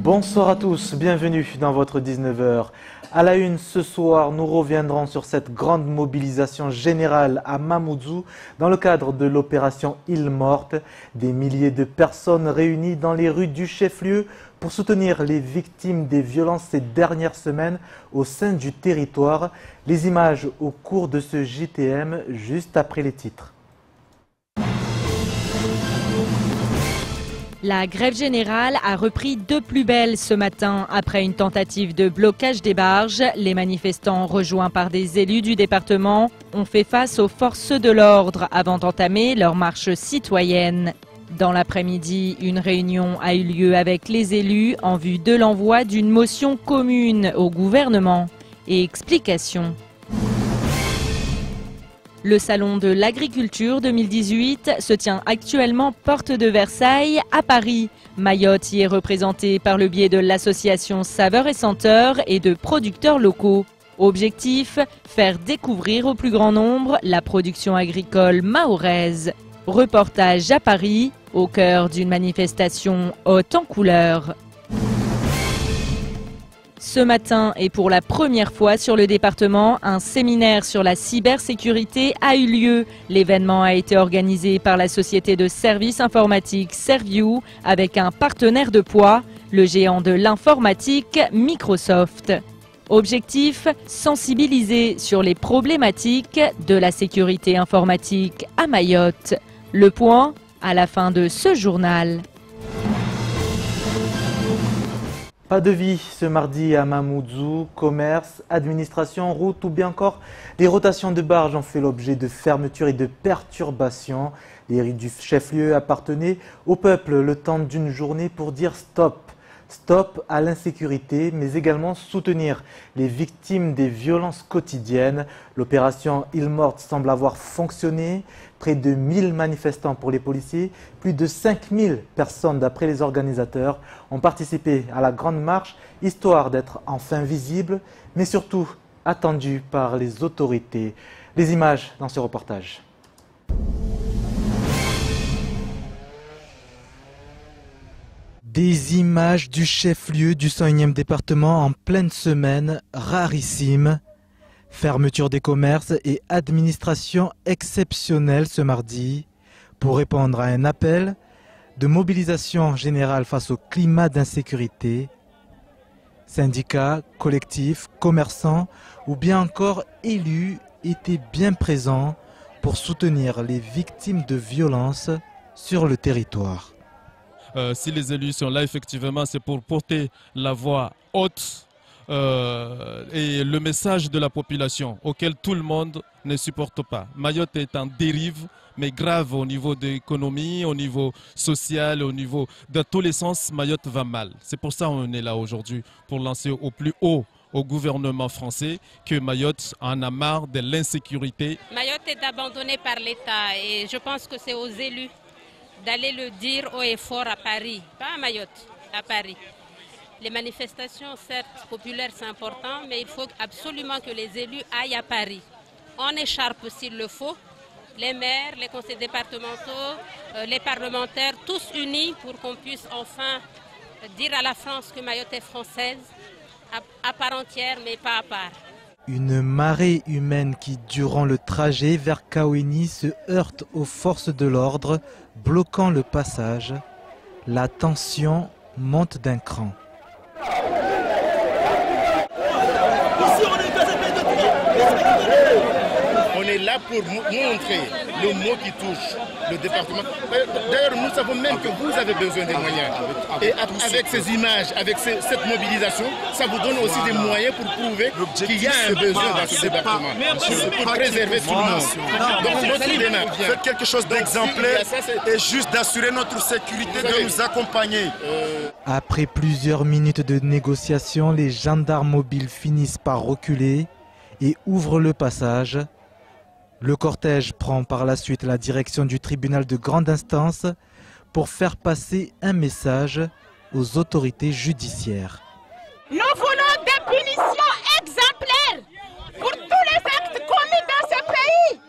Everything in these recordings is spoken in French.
Bonsoir à tous, bienvenue dans votre 19h. À la une ce soir, nous reviendrons sur cette grande mobilisation générale à Mamoudzou dans le cadre de l'opération Île Morte. Des milliers de personnes réunies dans les rues du chef-lieu pour soutenir les victimes des violences ces dernières semaines au sein du territoire. Les images au cours de ce JTM juste après les titres. La grève générale a repris de plus belle ce matin. Après une tentative de blocage des barges, les manifestants rejoints par des élus du département ont fait face aux forces de l'ordre avant d'entamer leur marche citoyenne. Dans l'après-midi, une réunion a eu lieu avec les élus en vue de l'envoi d'une motion commune au gouvernement. Et explication. Le salon de l'agriculture 2018 se tient actuellement porte de Versailles à Paris. Mayotte y est représentée par le biais de l'association Saveurs et Senteurs et de producteurs locaux. Objectif, faire découvrir au plus grand nombre la production agricole mahoraise. Reportage à Paris, au cœur d'une manifestation haute en couleurs. Ce matin et pour la première fois sur le département, un séminaire sur la cybersécurité a eu lieu. L'événement a été organisé par la société de services informatiques Serviu avec un partenaire de poids, le géant de l'informatique Microsoft. Objectif, sensibiliser sur les problématiques de la sécurité informatique à Mayotte. Le point à la fin de ce journal. Pas de vie ce mardi à Mamoudzou, commerce, administration, route ou bien encore les rotations de barges ont fait l'objet de fermetures et de perturbations. Les rues du chef-lieu appartenaient au peuple le temps d'une journée pour dire stop. Stop à l'insécurité, mais également soutenir les victimes des violences quotidiennes. L'opération Île Morte semble avoir fonctionné. Près de 1000 manifestants pour les policiers, plus de 5000 personnes d'après les organisateurs ont participé à la grande marche, histoire d'être enfin visibles, mais surtout attendus par les autorités. Les images dans ce reportage. Des images du chef-lieu du 101e département en pleine semaine, rarissimes. Fermeture des commerces et administration exceptionnelle ce mardi pour répondre à un appel de mobilisation générale face au climat d'insécurité. Syndicats, collectifs, commerçants ou bien encore élus étaient bien présents pour soutenir les victimes de violences sur le territoire. Si les élus sont là, effectivement, c'est pour porter la voix haute et le message de la population auquel tout le monde ne supporte pas. Mayotte est en dérive, mais grave au niveau de l'économie, au niveau social, au niveau de tous les sens, Mayotte va mal. C'est pour ça qu'on est là aujourd'hui, pour lancer au plus haut au gouvernement français que Mayotte en a marre de l'insécurité. Mayotte est abandonnée par l'État et je pense que c'est aux élus d'aller le dire haut et fort à Paris, pas à Mayotte, à Paris. Les manifestations, certes, populaires, c'est important, mais il faut absolument que les élus aillent à Paris. En écharpe s'il le faut, les maires, les conseils départementaux, les parlementaires, tous unis pour qu'on puisse enfin dire à la France que Mayotte est française, à part entière, mais pas à part. Une marée humaine qui, durant le trajet vers Kaweni, se heurte aux forces de l'ordre, bloquant le passage. La tension monte d'un cran. On est là pour montrer le mot qui touche le département. D'ailleurs, nous savons même que vous avez besoin des moyens. Et avec ces images, avec cette mobilisation, ça vous donne aussi des moyens pour prouver qu'il y a un besoin dans ce département. Pour préserver tout le monde. Donc notre démarche, faites quelque chose d'exemplaire et juste d'assurer notre sécurité, de nous accompagner. Après plusieurs minutes de négociation, les gendarmes mobiles finissent par reculer et ouvrent le passage. Le cortège prend par la suite la direction du tribunal de grande instance pour faire passer un message aux autorités judiciaires. Nous voulons des punitions exemplaires pour tous les actes commis dans ce pays.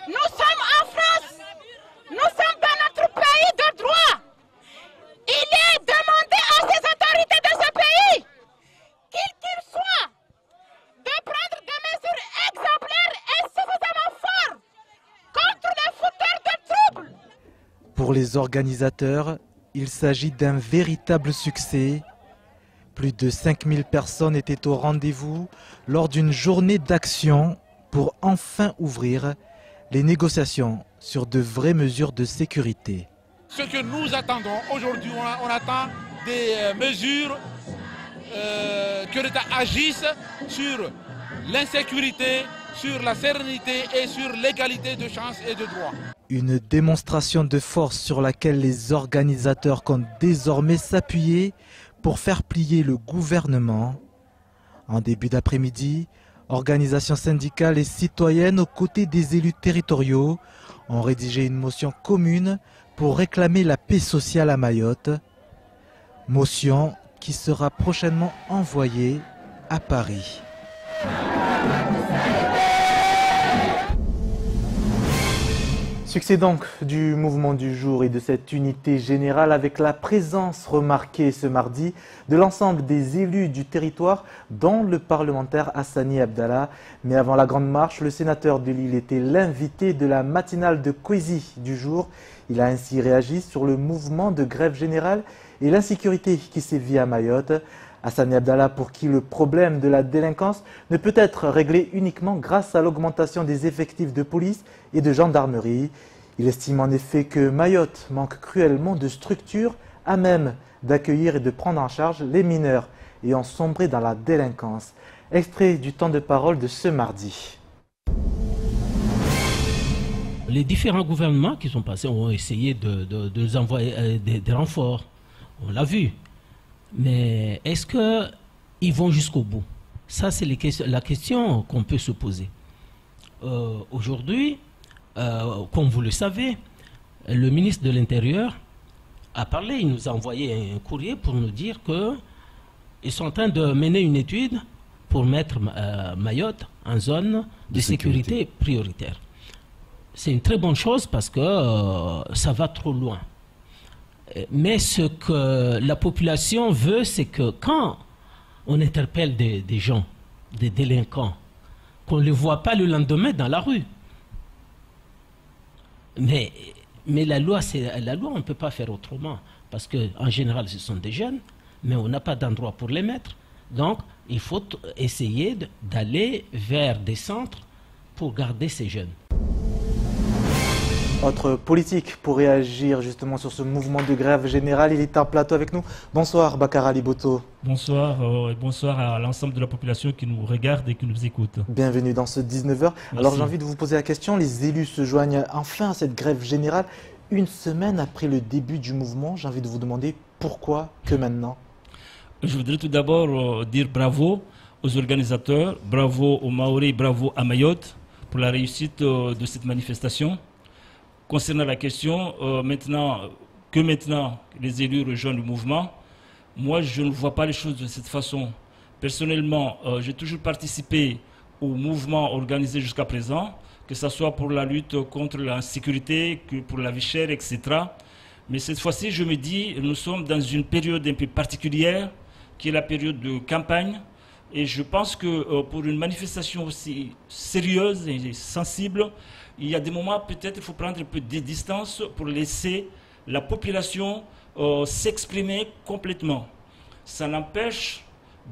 Nous sommes en France, nous sommes dans notre pays de droit. Il est demandé à ces autorités de se Pour les organisateurs, il s'agit d'un véritable succès. Plus de 5000 personnes étaient au rendez-vous lors d'une journée d'action pour enfin ouvrir les négociations sur de vraies mesures de sécurité. Ce que nous attendons aujourd'hui, on attend des mesures que l'État agisse sur l'insécurité, sur la sérénité et sur l'égalité de chances et de droits. Une démonstration de force sur laquelle les organisateurs comptent désormais s'appuyer pour faire plier le gouvernement. En début d'après-midi, organisations syndicales et citoyennes aux côtés des élus territoriaux ont rédigé une motion commune pour réclamer la paix sociale à Mayotte. Motion qui sera prochainement envoyée à Paris. Succès donc du mouvement du jour et de cette unité générale avec la présence remarquée ce mardi de l'ensemble des élus du territoire dont le parlementaire Hassani Abdallah. Mais avant la grande marche, le sénateur de Lille était l'invité de la matinale de Kwezi du jour. Il a ainsi réagi sur le mouvement de grève générale et l'insécurité qui sévit à Mayotte. Hassani Abdallah, pour qui le problème de la délinquance ne peut être réglé uniquement grâce à l'augmentation des effectifs de police et de gendarmerie. Il estime en effet que Mayotte manque cruellement de structures à même d'accueillir et de prendre en charge les mineurs ayant sombré dans la délinquance. Extrait du temps de parole de ce mardi. Les différents gouvernements qui sont passés ont essayé de nous envoyer des renforts. On l'a vu. Mais est-ce qu'ils vont jusqu'au bout? Ça, c'est la question qu'on peut se poser. Aujourd'hui, comme vous le savez, le ministre de l'Intérieur a parlé, il nous a envoyé un courrier pour nous dire qu'ils sont en train de mener une étude pour mettre Mayotte en zone de sécurité prioritaire. C'est une très bonne chose parce que ça va trop loin. Mais ce que la population veut, c'est que quand on interpelle des gens, des délinquants, qu'on ne les voit pas le lendemain dans la rue. Mais la loi, on ne peut pas faire autrement. Parce qu'en général, ce sont des jeunes, mais on n'a pas d'endroit pour les mettre. Donc, il faut essayer d'aller vers des centres pour garder ces jeunes. Autre politique pour réagir justement sur ce mouvement de grève générale. Il est en plateau avec nous. Bonsoir Bakara Liboto. Bonsoir et bonsoir à l'ensemble de la population qui nous regarde et qui nous écoute. Bienvenue dans ce 19h. Alors j'ai envie de vous poser la question. Les élus se joignent enfin à cette grève générale une semaine après le début du mouvement. J'ai envie de vous demander pourquoi que maintenant? Je voudrais tout d'abord dire bravo aux organisateurs, bravo aux Maoris, bravo à Mayotte pour la réussite de cette manifestation. Concernant la question, maintenant les élus rejoignent le mouvement, moi je ne vois pas les choses de cette façon. Personnellement, j'ai toujours participé au mouvement organisé jusqu'à présent, que ce soit pour la lutte contre l'insécurité, que pour la vie chère, etc. Mais cette fois-ci, je me dis, nous sommes dans une période un peu particulière, qui est la période de campagne. Et je pense que pour une manifestation aussi sérieuse et sensible, il y a des moments, peut-être, il faut prendre un peu de distance pour laisser la population s'exprimer complètement. Ça n'empêche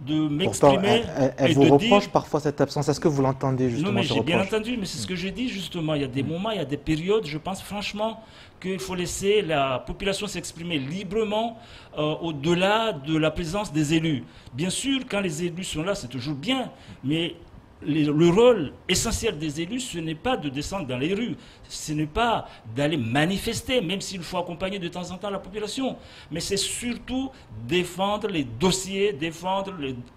de m'exprimer. Elle vous reproche parfois cette absence. Est-ce que vous l'entendez justement? Non, mais j'ai bien entendu, mais c'est ce que je dis justement. Il y a des moments, il y a des périodes, je pense franchement qu'il faut laisser la population s'exprimer librement au-delà de la présence des élus. Bien sûr, quand les élus sont là, c'est toujours bien, mais le rôle essentiel des élus, ce n'est pas de descendre dans les rues, ce n'est pas d'aller manifester, même s'il faut accompagner de temps en temps la population, mais c'est surtout défendre les dossiers,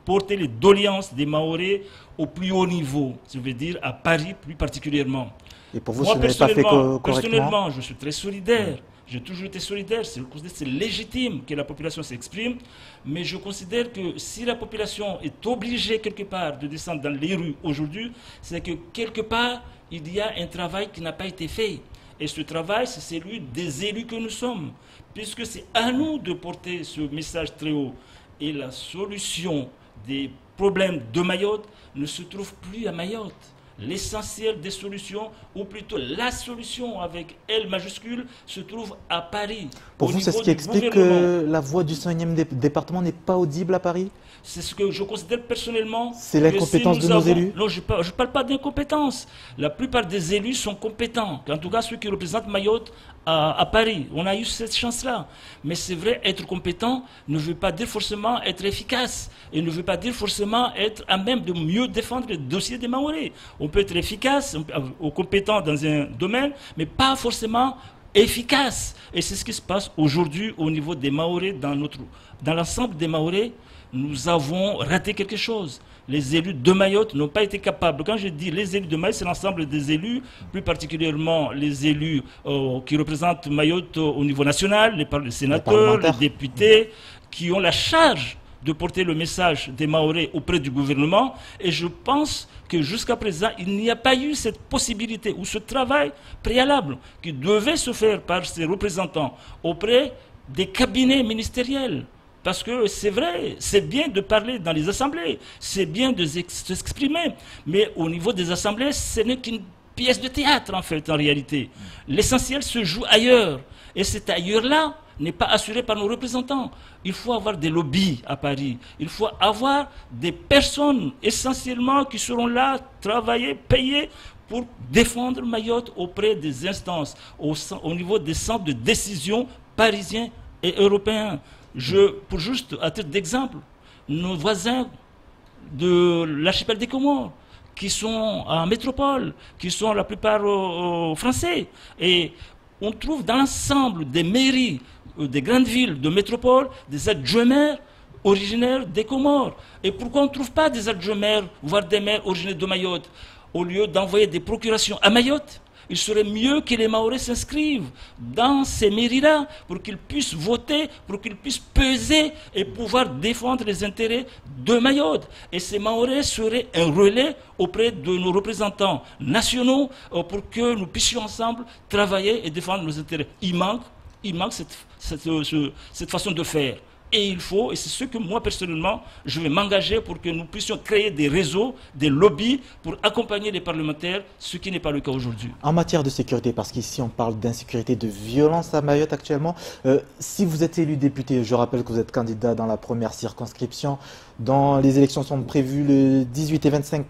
porter les doléances des Mahorais au plus haut niveau, je veux dire à Paris plus particulièrement. Et pour vous, ce n'est pas fait correctement? Personnellement, je suis très solidaire. J'ai toujours été solidaire, c'est légitime que la population s'exprime, mais je considère que si la population est obligée quelque part de descendre dans les rues aujourd'hui, c'est que quelque part, il y a un travail qui n'a pas été fait. Et ce travail, c'est celui des élus que nous sommes, puisque c'est à nous de porter ce message très haut. Et la solution des problèmes de Mayotte ne se trouve plus à Mayotte. l'essentiel des solutions, ou plutôt la solution avec L majuscule, se trouve à Paris. Pour vous, c'est ce qui explique que la voix du 5e département n'est pas audible à Paris? C'est ce que je considère personnellement. C'est l'incompétence de nos élus? Non, je ne parle pas d'incompétence. La plupart des élus sont compétents. En tout cas, ceux qui représentent Mayotte à Paris. On a eu cette chance-là. Mais c'est vrai, être compétent ne veut pas dire forcément être efficace. Et ne veut pas dire forcément être à même de mieux défendre le dossier des Mahorais. On peut être efficace, compétent dans un domaine, mais pas forcément efficace. Et c'est ce qui se passe aujourd'hui au niveau des Mahorais dans l'ensemble des Mahorais. Nous avons raté quelque chose. Les élus de Mayotte n'ont pas été capables. Quand je dis les élus de Mayotte, c'est l'ensemble des élus, plus particulièrement les élus qui représentent Mayotte au niveau national, les sénateurs, les députés, qui ont la charge de porter le message des Mahorais auprès du gouvernement. Et je pense que jusqu'à présent, il n'y a pas eu cette possibilité ou ce travail préalable qui devait se faire par ces représentants auprès des cabinets ministériels. Parce que c'est vrai, c'est bien de parler dans les assemblées, c'est bien de s'exprimer, mais au niveau des assemblées, ce n'est qu'une pièce de théâtre en fait, en réalité. L'essentiel se joue ailleurs, et cet ailleurs-là n'est pas assuré par nos représentants. Il faut avoir des lobbies à Paris, il faut avoir des personnes essentiellement qui seront là, travailler, payer, pour défendre Mayotte auprès des instances, au niveau des centres de décision parisiens et européens. Pour juste, à titre d'exemple, nos voisins de l'archipel des Comores, qui sont en métropole, qui sont la plupart français, et on trouve dans l'ensemble des mairies, des grandes villes de métropole, des adjoints-maires originaires des Comores. Et pourquoi on ne trouve pas des adjoints-maires, voire des maires originaires de Mayotte? Au lieu d'envoyer des procurations à Mayotte, il serait mieux que les Mahorais s'inscrivent dans ces mairies-là pour qu'ils puissent voter, pour qu'ils puissent peser et pouvoir défendre les intérêts de Mayotte. Et ces Mahorais seraient un relais auprès de nos représentants nationaux pour que nous puissions ensemble travailler et défendre nos intérêts. Il manque cette façon de faire. Et il faut, et c'est ce que moi personnellement, je vais m'engager pour que nous puissions créer des réseaux, des lobbies pour accompagner les parlementaires, ce qui n'est pas le cas aujourd'hui. En matière de sécurité, parce qu'ici on parle d'insécurité, de violence à Mayotte actuellement, si vous êtes élu député, je rappelle que vous êtes candidat dans la première circonscription, dont les élections sont prévues le 18 et 25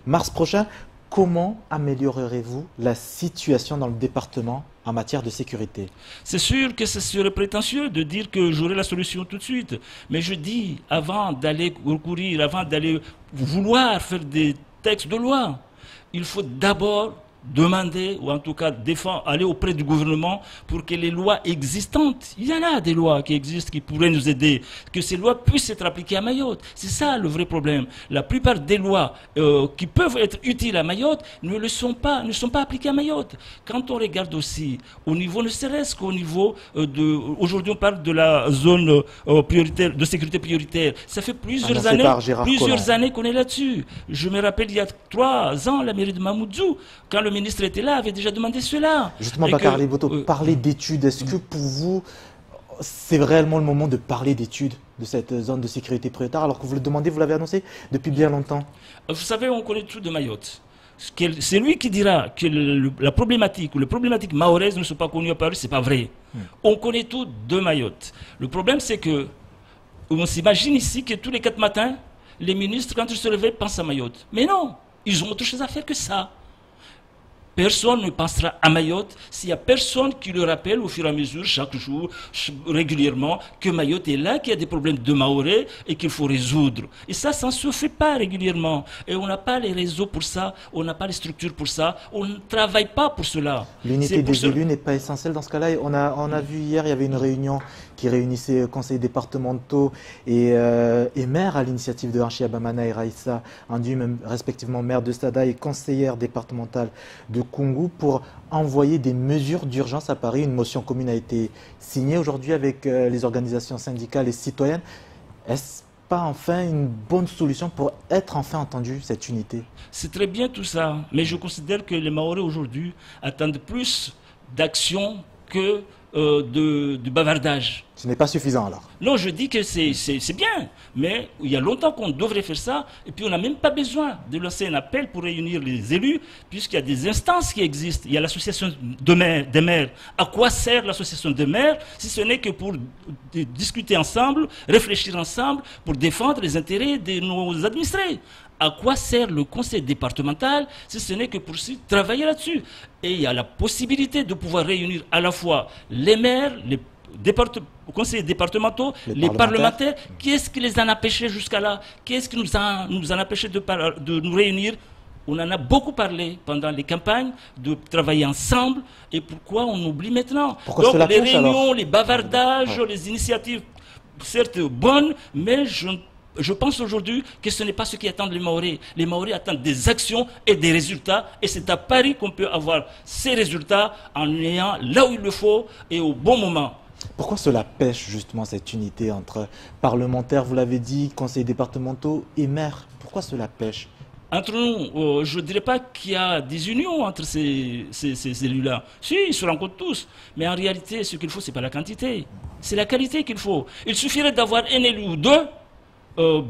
mars prochain, comment améliorerez-vous la situation dans le département en matière de sécurité? C'est sûr que ce serait prétentieux de dire que j'aurai la solution tout de suite. Mais je dis, avant d'aller recourir, avant d'aller vouloir faire des textes de loi, il faut d'abord demander, ou en tout cas aller auprès du gouvernement pour que les lois existantes, il y en a des lois qui existent qui pourraient nous aider, que ces lois puissent être appliquées à Mayotte. C'est ça le vrai problème. La plupart des lois qui peuvent être utiles à Mayotte ne sont pas appliquées à Mayotte. Quand on regarde aussi au niveau, ne serait-ce qu'au niveau aujourd'hui on parle de la zone prioritaire, de sécurité prioritaire, ça fait plusieurs années qu'on est là-dessus. Je me rappelle il y a 3 ans, la mairie de Mamoudzou, quand le ministre était là, avait déjà demandé cela. Justement, Bakary Boto, parler d'études, est-ce que pour vous, c'est réellement le moment de parler d'études de cette zone de sécurité prioritaire, alors que vous le demandez, vous l'avez annoncé depuis bien longtemps? Vous savez, on connaît tout de Mayotte. C'est lui qui dira que la problématique ou les problématiques mahoraises ne sont pas connues à Paris, c'est pas vrai. On connaît tout de Mayotte. Le problème, c'est que on s'imagine ici que tous les 4 matins, les ministres, quand ils se réveillent, pensent à Mayotte. Mais non, ils ont autre chose à faire que ça. Personne ne pensera à Mayotte s'il n'y a personne qui le rappelle au fur et à mesure, chaque jour, régulièrement, que Mayotte est là, qu'il y a des problèmes de Mahorais et qu'il faut résoudre. Et ça ne se fait pas régulièrement. Et on n'a pas les réseaux pour ça, on n'a pas les structures pour ça, on ne travaille pas pour cela. L'unité des élus n'est pas essentielle dans ce cas-là. On a vu hier, il y avait une réunion qui réunissait conseillers départementaux et maires à l'initiative de Anchi Abamana et Raïssa Andu, respectivement maire de Sada et conseillère départementale de Kungu, pour envoyer des mesures d'urgence à Paris. Une motion commune a été signée aujourd'hui avec les organisations syndicales et citoyennes. Est-ce pas enfin une bonne solution pour être enfin entendu, cette unité? C'est très bien tout ça, mais je considère que les Mahorais aujourd'hui attendent plus d'action que de bavardage. Ce n'est pas suffisant alors? Non, je dis que c'est bien, mais il y a longtemps qu'on devrait faire ça, et puis on n'a même pas besoin de lancer un appel pour réunir les élus, puisqu'il y a des instances qui existent. Il y a l'association des maires. À quoi sert l'association des maires si ce n'est que pour discuter ensemble, réfléchir ensemble, pour défendre les intérêts de nos administrés? À quoi sert le conseil départemental si ce n'est que pour travailler là-dessus? Et il y a la possibilité de pouvoir réunir à la fois les maires, les conseillers départementaux, les parlementaires. Qu'est-ce qui les en a empêchés jusqu'à là? Qu'est-ce qui nous en a empêchés de nous réunir? On en a beaucoup parlé pendant les campagnes, de travailler ensemble. Et pourquoi on oublie maintenant? Donc les réunions, les bavardages, les initiatives, certes bonnes, mais je pense aujourd'hui que ce n'est pas ce qui attendent les Mahorais. Les Mahorais attendent des actions et des résultats. Et c'est à Paris qu'on peut avoir ces résultats en ayant là où il le faut et au bon moment. Pourquoi cela pêche justement cette unité entre parlementaires, vous l'avez dit, conseillers départementaux et maires? Pourquoi cela pêche? Entre nous, je ne dirais pas qu'il y a des unions entre ces élus-là. Si, ils se rencontrent tous. Mais en réalité, ce qu'il faut, ce n'est pas la quantité. C'est la qualité qu'il faut. Il suffirait d'avoir un élu ou deux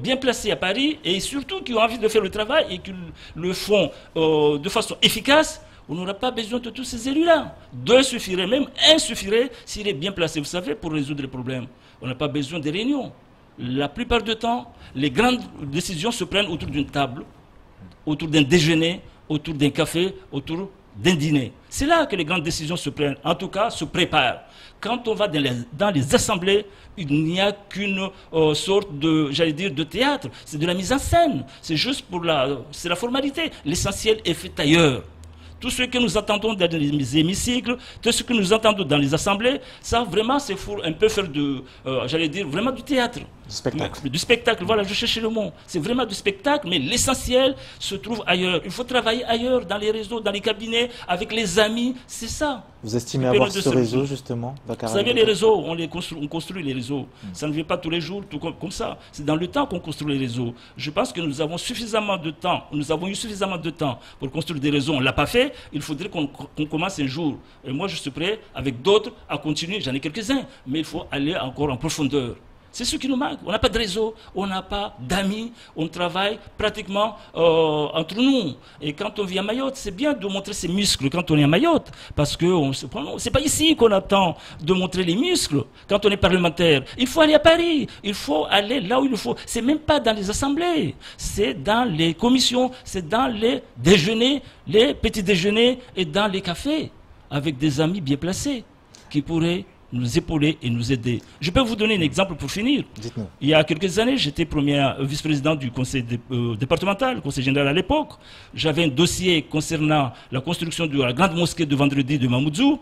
bien placés à Paris et surtout qui ont envie de faire le travail et qui le font de façon efficace. On n'aura pas besoin de tous ces élus-là. Deux suffirait, même un suffirait s'il est bien placé, vous savez, pour résoudre les problèmes. On n'a pas besoin de réunions. La plupart du temps, les grandes décisions se prennent autour d'une table, autour d'un déjeuner, autour d'un café, autour d'un dîner. C'est là que les grandes décisions se prennent, en tout cas se préparent. Quand on va dans les assemblées, il n'y a qu'une sorte de, j'allais dire, de théâtre. C'est de la mise en scène. C'est juste pour c'est la formalité. L'essentiel est fait ailleurs. Tout ce que nous entendons dans les hémicycles, tout ce que nous entendons dans les assemblées, ça vraiment c'est pour un peu faire j'allais dire, vraiment du théâtre. Du spectacle. Du spectacle, voilà, je cherchais le mot. C'est vraiment du spectacle, mais l'essentiel se trouve ailleurs. Il faut travailler ailleurs, dans les réseaux, dans les cabinets, avec les amis, c'est ça. Vous estimez avoir ce réseau, justement, Vous savez, les réseaux, on construit les réseaux. Ça ne vient pas tous les jours, tout comme ça. C'est dans le temps qu'on construit les réseaux. Je pense que nous avons suffisamment de temps, nous avons eu suffisamment de temps pour construire des réseaux. On ne l'a pas fait, il faudrait qu'on commence un jour. Et moi, je suis prêt, avec d'autres, à continuer. J'en ai quelques-uns, mais il faut aller encore en profondeur. C'est ce qui nous manque. On n'a pas de réseau, on n'a pas d'amis, on travaille pratiquement entre nous. Et quand on vit à Mayotte, c'est bien de montrer ses muscles quand on est à Mayotte. Parce que c'est pas ici qu'on attend de montrer les muscles quand on est parlementaire. Il faut aller à Paris, il faut aller là où il faut. C'est même pas dans les assemblées, c'est dans les commissions, c'est dans les déjeuners, les petits déjeuners et dans les cafés, avec des amis bien placés qui pourraient nous épauler et nous aider. Je peux vous donner un exemple pour finir. Dites-nous. Il y a quelques années, j'étais premier vice-président du conseil départemental, conseil général à l'époque. J'avais un dossier concernant la construction de la grande mosquée de Vendredi de Mamoudzou.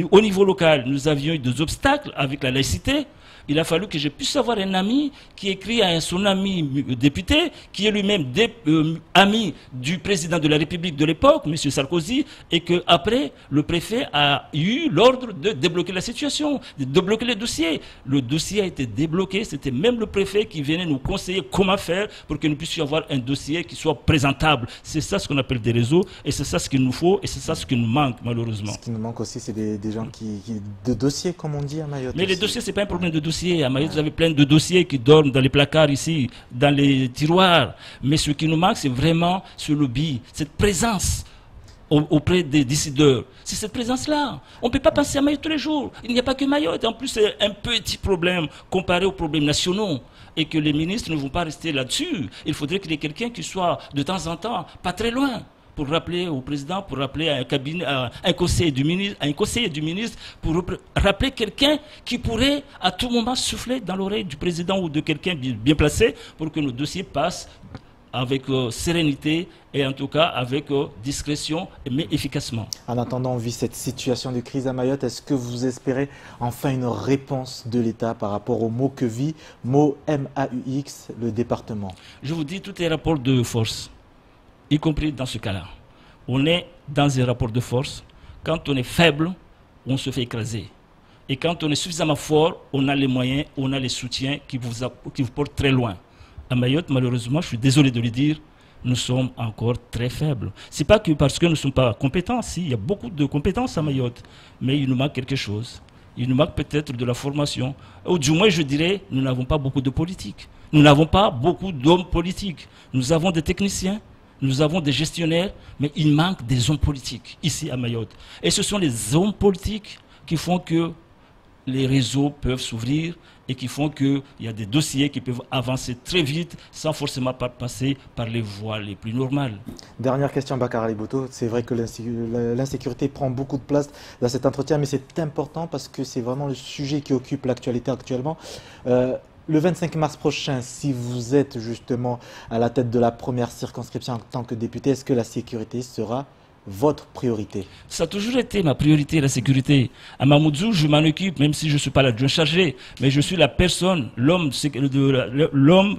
Au niveau local, nous avions eu des obstacles avec la laïcité. Il a fallu que je puisse avoir un ami qui écrit à son ami député, qui est lui-même ami du président de la République de l'époque, M. Sarkozy, et qu'après, le préfet a eu l'ordre de débloquer la situation, de débloquer le dossier. Le dossier a été débloqué, c'était même le préfet qui venait nous conseiller comment faire pour que nous puissions avoir un dossier qui soit présentable. C'est ça ce qu'on appelle des réseaux, et c'est ça ce qu'il nous faut, et c'est ça ce qui nous manque malheureusement. Ce qui nous manque aussi, c'est des gens de dossiers, comme on dit à Mayotte. Mais les dossiers, c'est pas un problème de dossier. À Mayotte, vous avez plein de dossiers qui dorment dans les placards ici, dans les tiroirs. Mais ce qui nous manque, c'est vraiment ce lobby, cette présence auprès des décideurs. C'est cette présence-là. On ne peut pas penser à Mayotte tous les jours. Il n'y a pas que Mayotte. En plus, c'est un petit problème comparé aux problèmes nationaux. Et que les ministres ne vont pas rester là-dessus. Il faudrait qu'il y ait quelqu'un qui soit de temps en temps, pas très loin, pour rappeler au président, pour rappeler à un cabinet, à un conseiller du ministre, pour rappeler quelqu'un qui pourrait à tout moment souffler dans l'oreille du président ou de quelqu'un bien placé pour que nos dossiers passent avec sérénité et en tout cas avec discrétion, mais efficacement. En attendant, on vit cette situation de crise à Mayotte. Est-ce que vous espérez enfin une réponse de l'État par rapport au mot que vit, mot MAUX, le département? Je vous dis, tout est rapport de force, y compris dans ce cas-là. On est dans un rapport de force. Quand on est faible, on se fait écraser. Et quand on est suffisamment fort, on a les moyens, on a les soutiens qui vous portent très loin. À Mayotte, malheureusement, je suis désolé de le dire, nous sommes encore très faibles. Ce n'est pas que parce que nous ne sommes pas compétents, si, il y a beaucoup de compétences à Mayotte, mais il nous manque quelque chose. Il nous manque peut-être de la formation. Ou du moins, je dirais, nous n'avons pas beaucoup de politique. Nous n'avons pas beaucoup d'hommes politiques. Nous avons des techniciens, nous avons des gestionnaires, mais il manque des hommes politiques ici à Mayotte. Et ce sont les hommes politiques qui font que les réseaux peuvent s'ouvrir et qui font qu'il y a des dossiers qui peuvent avancer très vite sans forcément passer par les voies les plus normales. Dernière question, Bakar Ali Boto. C'est vrai que l'insécurité prend beaucoup de place dans cet entretien, mais c'est important parce que c'est vraiment le sujet qui occupe l'actualité actuellement. Le 25 mars prochain, si vous êtes justement à la tête de la première circonscription en tant que député, est-ce que la sécurité sera votre priorité? Ça a toujours été ma priorité, la sécurité. À Mamoudzou, je m'en occupe, même si je ne suis pas l'adjoint chargé, mais je suis la personne, l'homme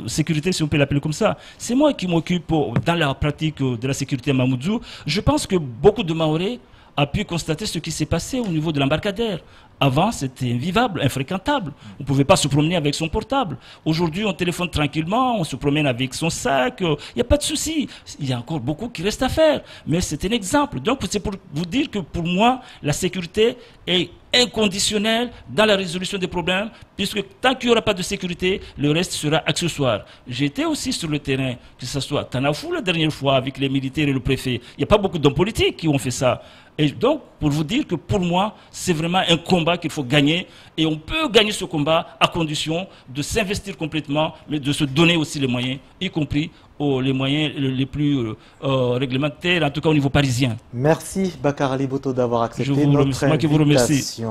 sécurité, si on peut l'appeler comme ça. C'est moi qui m'occupe dans la pratique de la sécurité à Mamoudzou. Je pense que beaucoup de Mahorais ont pu constater ce qui s'est passé au niveau de l'embarcadère. Avant, c'était invivable, infréquentable. On ne pouvait pas se promener avec son portable. Aujourd'hui, on téléphone tranquillement, on se promène avec son sac. Il n'y a pas de souci. Il y a encore beaucoup qui reste à faire. Mais c'est un exemple. Donc, c'est pour vous dire que pour moi, la sécurité est inconditionnelle dans la résolution des problèmes, puisque tant qu'il n'y aura pas de sécurité, le reste sera accessoire. J'étais aussi sur le terrain, que ce soit Tanafou la dernière fois avec les militaires et le préfet. Il n'y a pas beaucoup d'hommes politiques qui ont fait ça. Et donc, pour vous dire que pour moi, c'est vraiment un combat qu'il faut gagner. Et on peut gagner ce combat à condition de s'investir complètement, mais de se donner aussi les moyens, y compris les moyens les plus réglementaires, en tout cas au niveau parisien. Merci Bakar Ali Boto d'avoir accepté notre invitation. Vous remercie.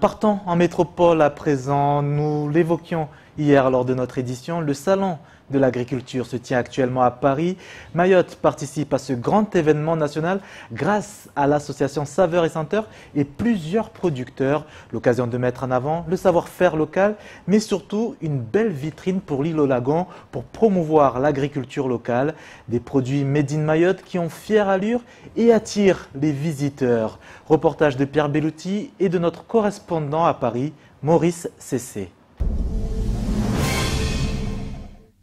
Partons en métropole à présent. Nous l'évoquions hier lors de notre édition. Le salon de l'agriculture se tient actuellement à Paris. Mayotte participe à ce grand événement national grâce à l'association Saveurs et Senteurs et plusieurs producteurs. L'occasion de mettre en avant le savoir-faire local, mais surtout une belle vitrine pour l'île au Lagon pour promouvoir l'agriculture locale. Des produits made in Mayotte qui ont fière allure et attirent les visiteurs. Reportage de Pierre Bellouti et de notre correspondant à Paris, Maurice Cessé.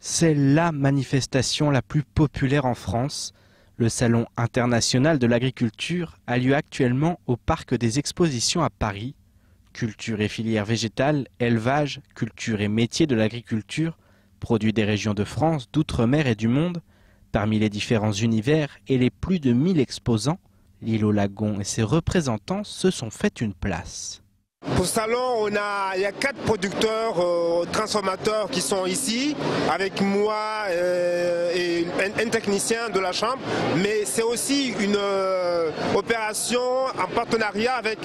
C'est la manifestation la plus populaire en France. Le Salon international de l'agriculture a lieu actuellement au Parc des Expositions à Paris. Culture et filières végétales, élevage, culture et métiers de l'agriculture, produits des régions de France, d'outre-mer et du monde. Parmi les différents univers et les plus de 1000 exposants, l'île au Lagon et ses représentants se sont fait une place. Pour ce salon, il y a 4 producteurs transformateurs qui sont ici, avec moi et un technicien de la Chambre, mais c'est aussi une opération en partenariat avec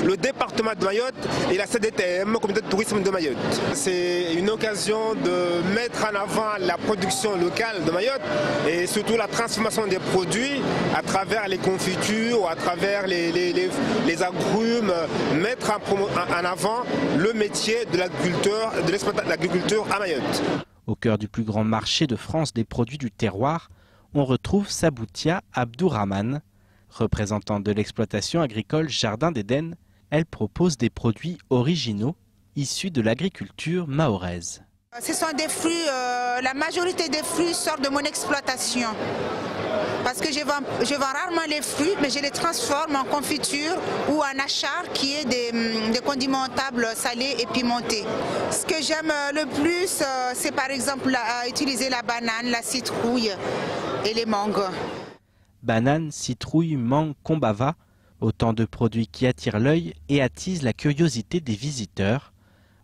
le département de Mayotte et la CDTM, Comité de tourisme de Mayotte. C'est une occasion de mettre en avant la production locale de Mayotte et surtout la transformation des produits à travers les confitures ou à travers les agrumes, mettre en avant le métier de l'agriculture à Mayotte. Au cœur du plus grand marché de France des produits du terroir, on retrouve Saboutia Abdourahmane. Représentante de l'exploitation agricole Jardin d'Éden, elle propose des produits originaux issus de l'agriculture mahoraise. Ce sont des fruits, la majorité des fruits sortent de mon exploitation. Parce que je vends rarement les fruits, mais je les transforme en confiture ou en achar qui est des condimentables salés et pimentés. Ce que j'aime le plus, c'est par exemple utiliser la banane, la citrouille et les mangues. Banane, citrouille, mangue, combava, autant de produits qui attirent l'œil et attisent la curiosité des visiteurs.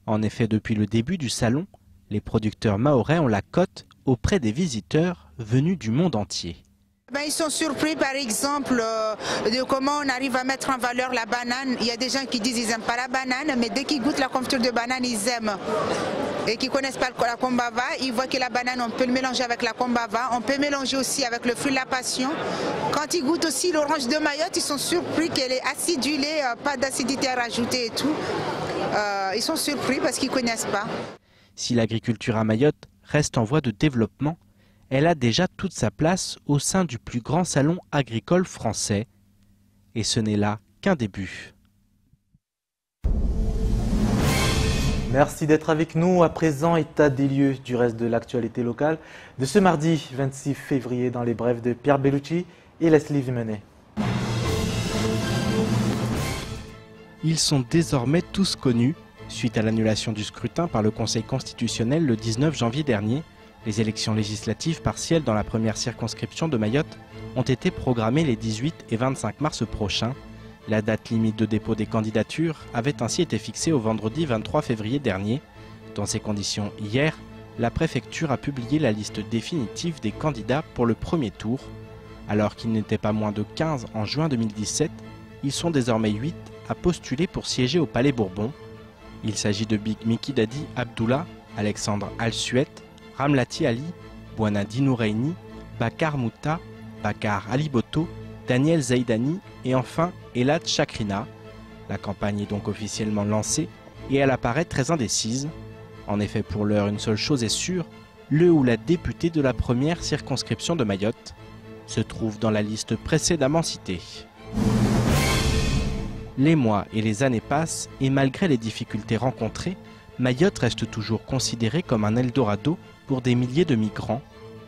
En effet, depuis le début du salon, les producteurs mahorais ont la cote auprès des visiteurs venus du monde entier. Ils sont surpris par exemple de comment on arrive à mettre en valeur la banane. Il y a des gens qui disent qu'ils n'aiment pas la banane, mais dès qu'ils goûtent la confiture de banane, ils aiment. Et qui ne connaissent pas la combava, ils voient que la banane, on peut le mélanger avec la combava, on peut mélanger aussi avec le fruit de la passion. Quand ils goûtent aussi l'orange de Mayotte, ils sont surpris qu'elle est acidulée, pas d'acidité à rajouter et tout. Ils sont surpris parce qu'ils ne connaissent pas. Si l'agriculture à Mayotte reste en voie de développement, elle a déjà toute sa place au sein du plus grand salon agricole français. Et ce n'est là qu'un début. Merci d'être avec nous. À présent, état des lieux du reste de l'actualité locale de ce mardi 26 février dans les brèves de Pierre Bellouti et Leslie Vimenet. Ils sont désormais tous connus. Suite à l'annulation du scrutin par le Conseil constitutionnel le 19 janvier dernier, les élections législatives partielles dans la première circonscription de Mayotte ont été programmées les 18 et 25 mars prochains. La date limite de dépôt des candidatures avait ainsi été fixée au vendredi 23 février dernier. Dans ces conditions, hier, la préfecture a publié la liste définitive des candidats pour le premier tour. Alors qu'ils n'étaient pas moins de 15 en juin 2017, ils sont désormais 8 à postuler pour siéger au Palais Bourbon. Il s'agit de Big Miki Dadi Abdullah, Alexandre Al-Suet, Ramlati Ali, Bouana Dinoureini, Bakar Mouta, Bakar Aliboto, Daniel Zaidani et enfin Elad Chakrina. La campagne est donc officiellement lancée et elle apparaît très indécise. En effet, pour l'heure, une seule chose est sûre, le ou la députée de la première circonscription de Mayotte se trouve dans la liste précédemment citée. Les mois et les années passent et malgré les difficultés rencontrées, Mayotte reste toujours considérée comme un Eldorado pour des milliers de migrants.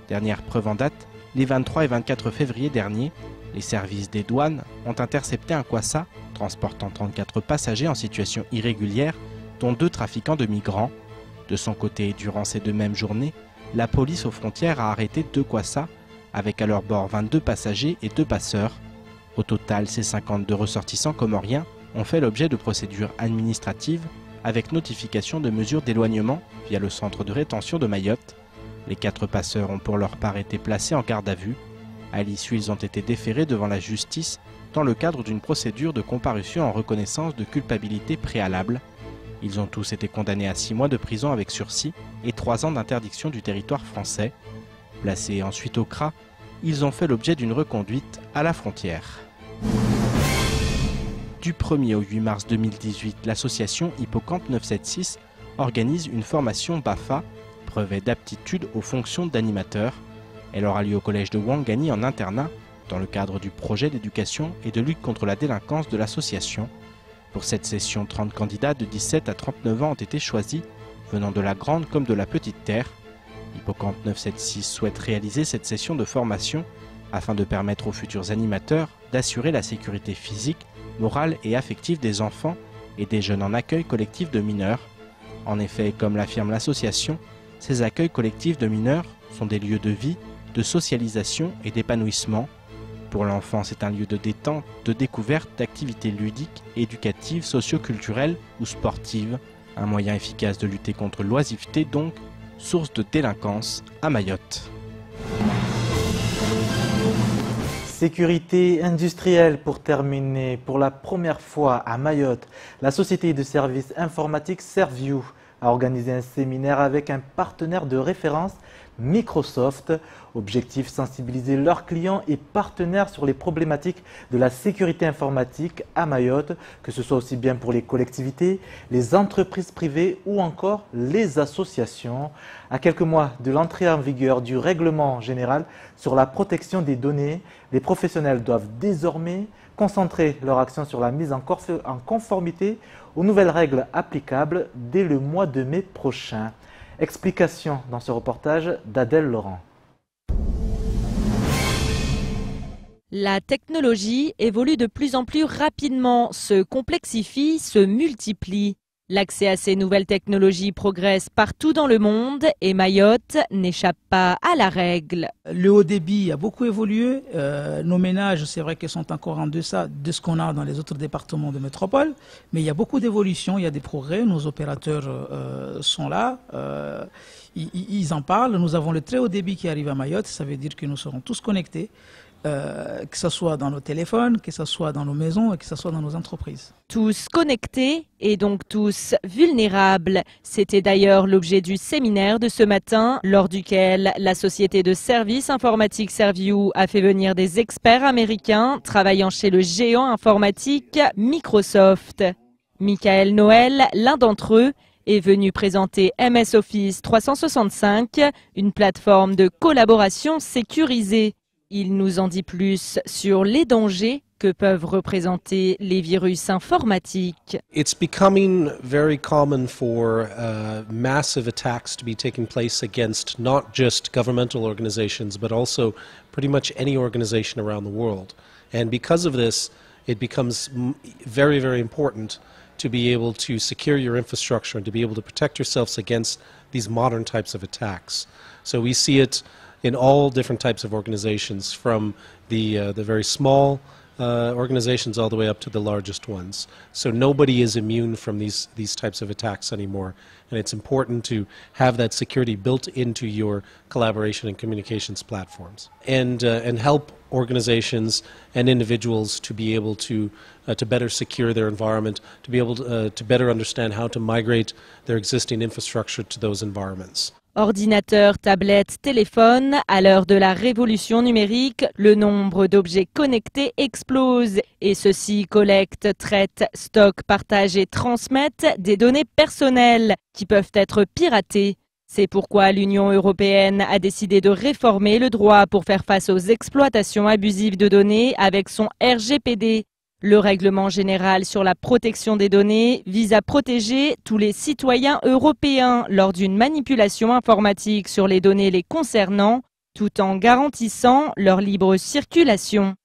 Dernière preuve en date, les 23 et 24 février dernier, les services des douanes ont intercepté un kwassa transportant 34 passagers en situation irrégulière, dont 2 trafiquants de migrants. De son côté, durant ces 2 mêmes journées, la police aux frontières a arrêté 2 kwassas, avec à leur bord 22 passagers et 2 passeurs. Au total, ces 52 ressortissants comoriens ont fait l'objet de procédures administratives avec notification de mesures d'éloignement via le centre de rétention de Mayotte. Les 4 passeurs ont pour leur part été placés en garde à vue. À l'issue, ils ont été déférés devant la justice dans le cadre d'une procédure de comparution en reconnaissance de culpabilité préalable. Ils ont tous été condamnés à 6 mois de prison avec sursis et 3 ans d'interdiction du territoire français. Placés ensuite au CRA, ils ont fait l'objet d'une reconduite à la frontière. Du 1er au 8 mars 2018, l'association Hippocampe 976 organise une formation BAFA, brevet d'aptitude aux fonctions d'animateur. Elle aura lieu au collège de Ouangani en internat, dans le cadre du projet d'éducation et de lutte contre la délinquance de l'association. Pour cette session, 30 candidats de 17 à 39 ans ont été choisis, venant de la grande comme de la petite terre. Hippocampe 976 souhaite réaliser cette session de formation afin de permettre aux futurs animateurs d'assurer la sécurité physique, morale et affective des enfants et des jeunes en accueil collectif de mineurs. En effet, comme l'affirme l'association, ces accueils collectifs de mineurs sont des lieux de vie, de socialisation et d'épanouissement. Pour l'enfant, c'est un lieu de détente, de découverte, d'activités ludiques, éducatives, socio-culturelles ou sportives. Un moyen efficace de lutter contre l'oisiveté donc, source de délinquance à Mayotte. Sécurité industrielle pour terminer. Pour la première fois à Mayotte, la société de services informatiques Serviu a organisé un séminaire avec un partenaire de référence, Microsoft. Objectif, sensibiliser leurs clients et partenaires sur les problématiques de la sécurité informatique à Mayotte, que ce soit aussi bien pour les collectivités, les entreprises privées ou encore les associations. À quelques mois de l'entrée en vigueur du règlement général sur la protection des données, les professionnels doivent désormais concentrer leur action sur la mise en conformité aux nouvelles règles applicables dès le mois de mai prochain. Explication dans ce reportage d'Adèle Laurent. La technologie évolue de plus en plus rapidement, se complexifie, se multiplie. L'accès à ces nouvelles technologies progresse partout dans le monde et Mayotte n'échappe pas à la règle. Le haut débit a beaucoup évolué. Nos ménages, c'est vrai qu'ils sont encore en deçà de ce qu'on a dans les autres départements de métropole. Mais il y a beaucoup d'évolutions, il y a des progrès. Nos opérateurs sont là. Ils en parlent. Nous avons le très haut débit qui arrive à Mayotte. Ça veut dire que nous serons tous connectés. Que ce soit dans nos téléphones, que ce soit dans nos maisons et que ce soit dans nos entreprises. Tous connectés et donc tous vulnérables. C'était d'ailleurs l'objet du séminaire de ce matin, lors duquel la société de services informatiques Serviu a fait venir des experts américains travaillant chez le géant informatique Microsoft. Michael Noël, l'un d'entre eux, est venu présenter MS Office 365, une plateforme de collaboration sécurisée. Il nous en dit plus sur les dangers que peuvent représenter les virus informatiques. It's becoming very common for massive attacks to be taking place against not just governmental organizations, but also pretty much any organization around the world. And because of this, it becomes very, very important to be able to secure your infrastructure and to be able to protect yourselves against these modern types of attacks. So we see it in all different types of organizations, from the very small organizations all the way up to the largest ones. So nobody is immune from these types of attacks anymore, and it's important to have that security built into your collaboration and communications platforms, and help organizations and individuals to be able to better secure their environment, to be able to better understand how to migrate their existing infrastructure to those environments. Ordinateurs, tablettes, téléphones, à l'heure de la révolution numérique, le nombre d'objets connectés explose et ceux-ci collectent, traitent, stockent, partagent et transmettent des données personnelles qui peuvent être piratées. C'est pourquoi l'Union européenne a décidé de réformer le droit pour faire face aux exploitations abusives de données avec son RGPD. Le règlement général sur la protection des données vise à protéger tous les citoyens européens lors d'une manipulation informatique sur les données les concernant, tout en garantissant leur libre circulation.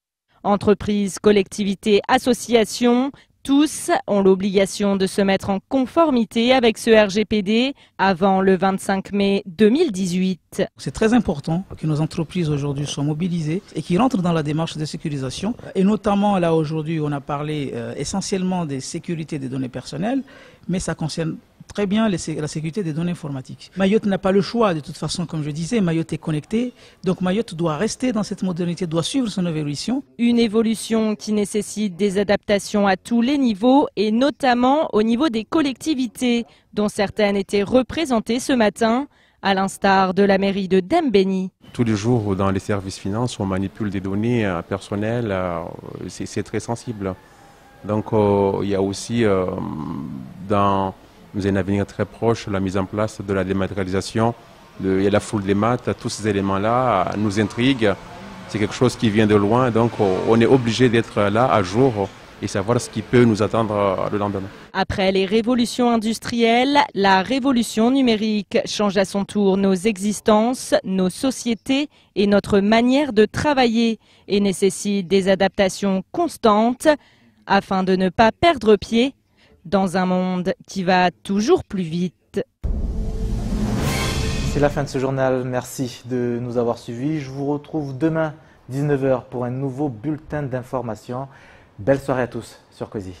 Entreprises, collectivités, associations, tous ont l'obligation de se mettre en conformité avec ce RGPD avant le 25 mai 2018. C'est très important que nos entreprises aujourd'hui soient mobilisées et qui rentrent dans la démarche de sécurisation. Et notamment là aujourd'hui, on a parlé essentiellement des sécurités des données personnelles, mais ça concerne très bien la sécurité des données informatiques. Mayotte n'a pas le choix, de toute façon, comme je disais, Mayotte est connecté, donc Mayotte doit rester dans cette modernité, doit suivre son évolution. Une évolution qui nécessite des adaptations à tous les niveaux et notamment au niveau des collectivités, dont certaines étaient représentées ce matin, à l'instar de la mairie de Dembéni. Tous les jours, dans les services finances, on manipule des données personnelles, c'est très sensible. Donc il y a aussi dans un avenir très proche la mise en place de la dématérialisation, il y a la full démat, tous ces éléments-là nous intriguent. C'est quelque chose qui vient de loin, donc on est obligé d'être là à jour et savoir ce qui peut nous attendre le lendemain. Après les révolutions industrielles, la révolution numérique change à son tour nos existences, nos sociétés et notre manière de travailler et nécessite des adaptations constantes afin de ne pas perdre pied dans un monde qui va toujours plus vite. C'est la fin de ce journal. Merci de nous avoir suivis. Je vous retrouve demain 19h pour un nouveau bulletin d'information. Belle soirée à tous sur Cauzy.